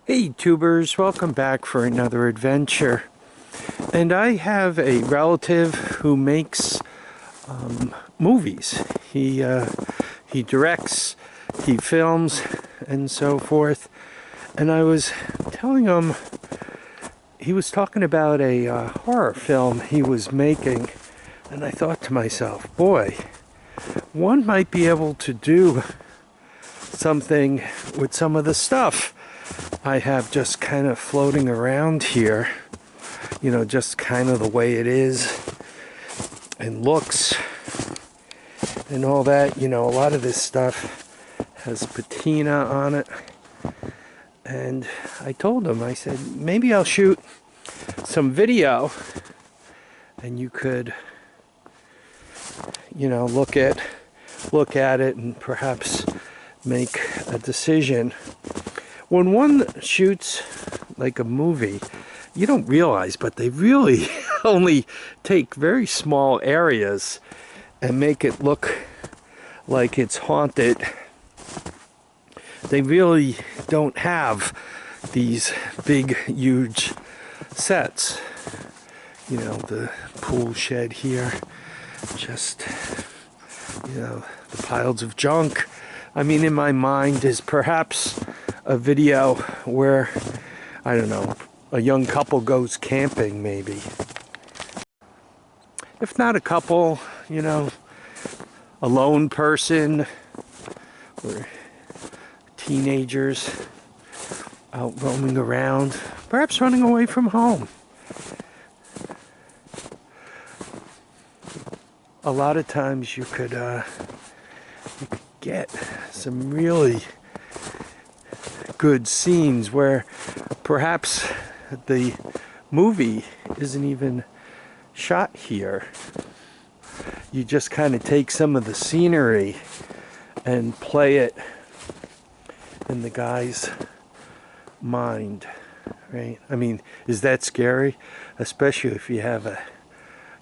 Hey tubers, welcome back for another adventure. And I have a relative who makes movies. He directs, he films, and so forth. And I was telling him, he was talking about a horror film he was making, and I thought to myself, boy, one might be able to do something with some of the stuff I have just kind of floating around here, you know, just kind of the way it is and looks and all that. You know, a lot of this stuff has patina on it, and I told him, I said, maybe I'll shoot some video and you could, you know, look at it and perhaps make a decision. When one shoots like a movie, you don't realize, but they really only take very small areas and make it look like it's haunted. They really don't have these big, huge sets. You know, the pool shed here, just, you know, the piles of junk. I mean, in my mind is perhaps a video where, I don't know, a young couple goes camping, maybe. If not a couple, you know, a lone person or teenagers out roaming around, perhaps running away from home. A lot of times you could get some really good scenes where perhaps the movie isn't even shot here. You just kind of take some of the scenery and play it in the guy's mind, right? I mean, is that scary? Especially if you have a,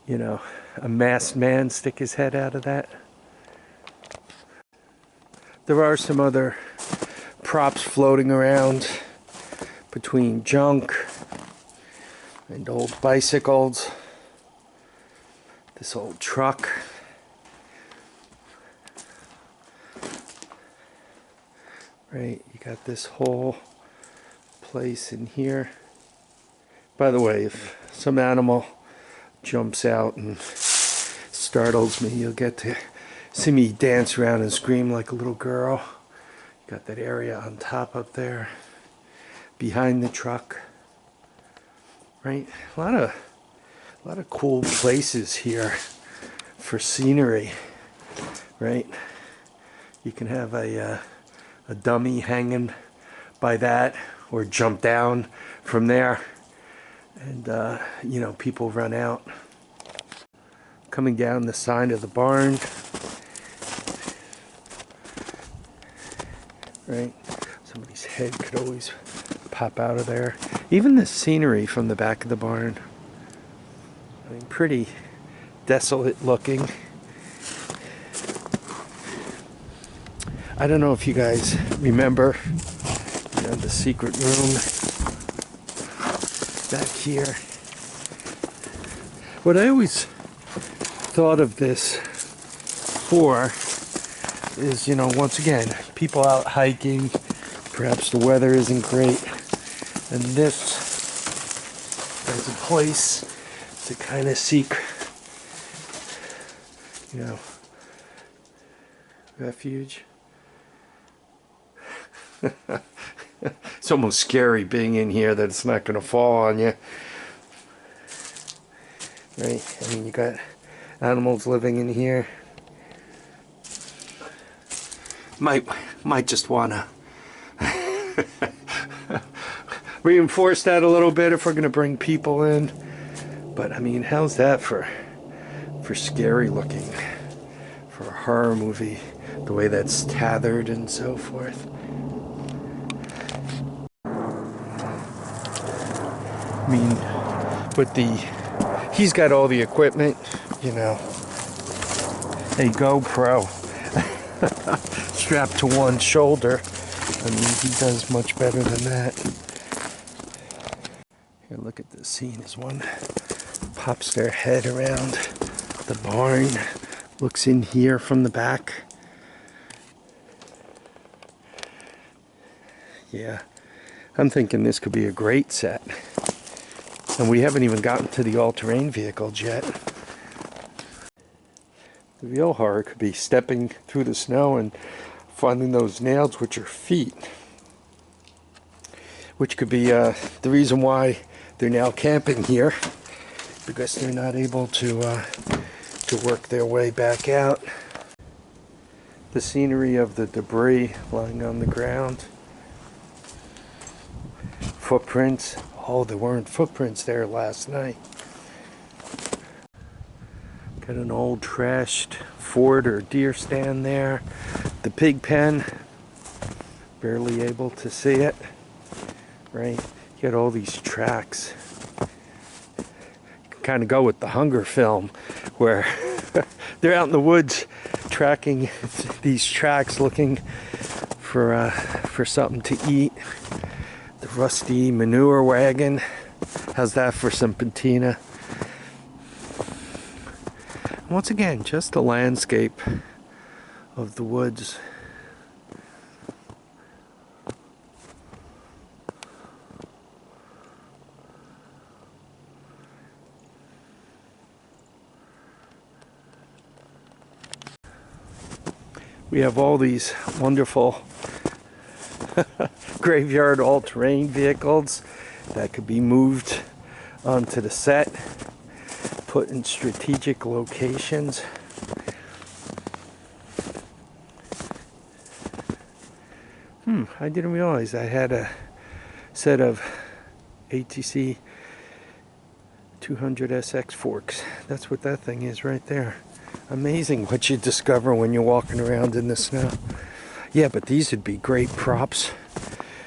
you know, a masked man stick his head out of that. There are some other props floating around between junk and old bicycles. This old truck. Right, you got this whole place in here. By the way, if some animal jumps out and startles me, you'll get to see me dance around and scream like a little girl. Got that area on top up there behind the truck, right? A lot of cool places here for scenery, right? You can have a dummy hanging by that, or jump down from there, and you know, people run out. Coming down the side of the barn, right? Somebody's head could always pop out of there. Even the scenery from the back of the barn, I mean, pretty desolate looking. I don't know if you guys remember, you know, the secret room back here. What I always thought of this for is, you know, once again, people out hiking, perhaps the weather isn't great, and this is a place to kind of seek, you know, refuge. It's almost scary being in here that it's not going to fall on you, right? I mean, you got animals living in here. Might just want to reinforce that a little bit if we're going to bring people in. But I mean, how's that for scary looking, for a horror movie, the way that's tethered and so forth. I mean, with he's got all the equipment, you know, a GoPro strapped to one shoulder. I mean, he does much better than that. Here, look at this scene as one pops their head around the barn, looks in here from the back. Yeah, I'm thinking this could be a great set. And we haven't even gotten to the all-terrain vehicles yet. The real horror could be stepping through the snow and finding those nails with your feet. Which could be the reason why they're now camping here. Because they're not able to work their way back out. The scenery of the debris lying on the ground. Footprints. Oh, there weren't footprints there last night. Got an old trashed Ford or deer stand there. The pig pen. Barely able to see it. Right? You got all these tracks. You can kind of go with the Hunger film where they're out in the woods tracking these tracks looking for something to eat. The rusty manure wagon. How's that for some patina? Once again, just the landscape of the woods. We have all these wonderful graveyard all-terrain vehicles that could be moved onto the set, put in strategic locations. I didn't realize I had a set of ATC 200SX forks. That's what that thing is right there. Amazing what you discover when you're walking around in the snow. Yeah, but these would be great props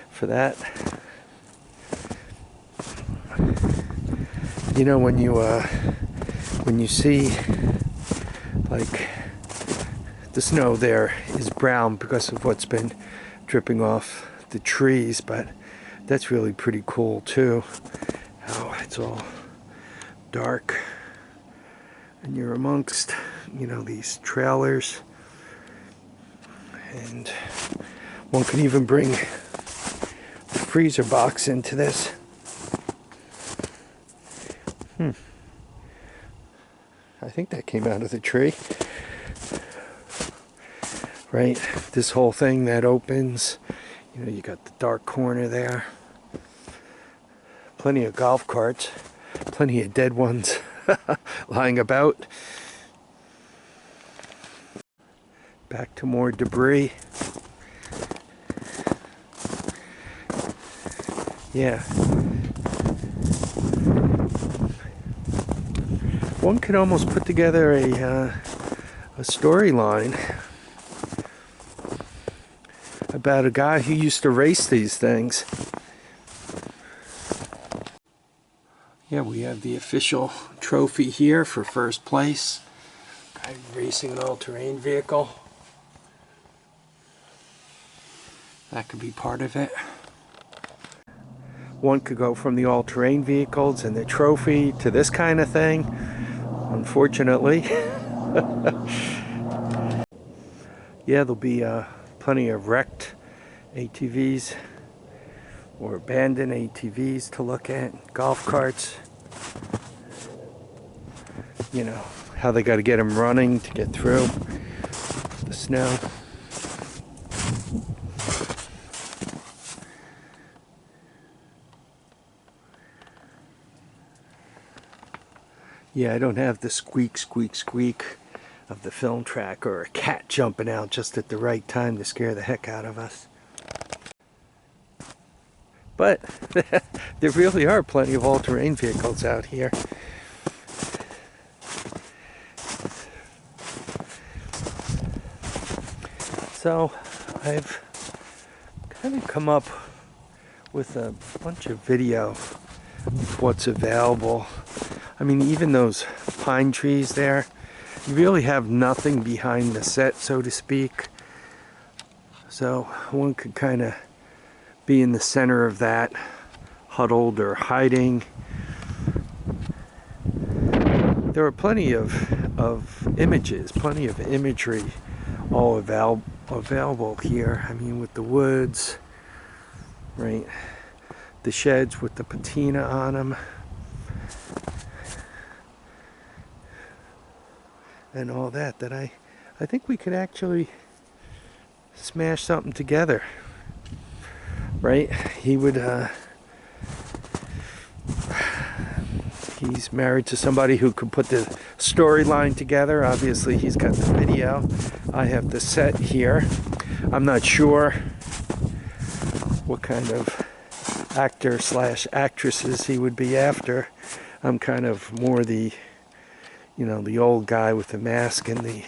for that. You know, when you see like the snow there is brown because of what's been dripping off the trees, but that's really pretty cool too. How it's all dark and you're amongst, you know, these trailers, and one could even bring the freezer box into this. I think that came out of the tree. Right, this whole thing that opens, you know, you got the dark corner there. Plenty of golf carts, plenty of dead ones lying about. Back to more debris. Yeah. One could almost put together a storyline about a guy who used to race these things. Yeah, we have the official trophy here for first place. Guy racing an all-terrain vehicle. That could be part of it. One could go from the all-terrain vehicles and the trophy to this kind of thing. Unfortunately. Yeah, there'll be plenty of wrecked ATVs or abandoned ATVs to look at. Golf carts. You know, how they got to get them running to get through the snow. Yeah, I don't have the squeak, squeak, squeak of the film track or a cat jumping out just at the right time to scare the heck out of us. But there really are plenty of all-terrain vehicles out here. So I've kind of come up with a bunch of video of what's available. I mean, even those pine trees there, you really have nothing behind the set, so to speak. So one could kind of be in the center of that huddled or hiding. There are plenty of images, plenty of imagery all available here. I mean, with the woods, right? The sheds with the patina on them. And all that I think we could actually smash something together, right? He would he's married to somebody who could put the storyline together. Obviously he's got the video. I have the set here. I'm not sure what kind of actor slash actresses he would be after. I'm kind of more the, you know, the old guy with the mask and the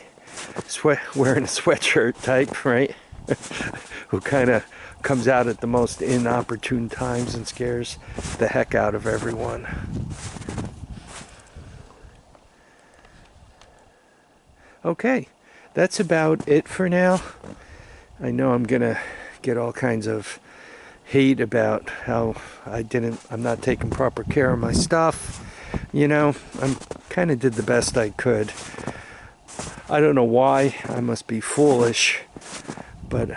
wearing a sweatshirt type, right? Who kind of comes out at the most inopportune times and scares the heck out of everyone. Okay, that's about it for now. I know I'm gonna get all kinds of hate about how I'm not taking proper care of my stuff. You know, I kind of did the best I could. I don't know why. I must be foolish, but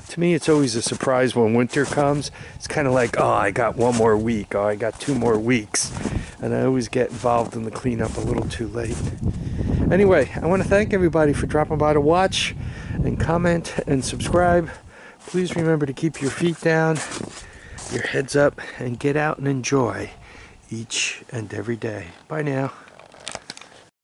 to me it's always a surprise when winter comes. It's kind of like, oh, I got one more week, oh, I got 2 more weeks, and I always get involved in the cleanup a little too late. Anyway, I want to thank everybody for dropping by to watch and comment and subscribe. Please remember to keep your feet down, your heads up, and get out and enjoy each and every day. Bye now.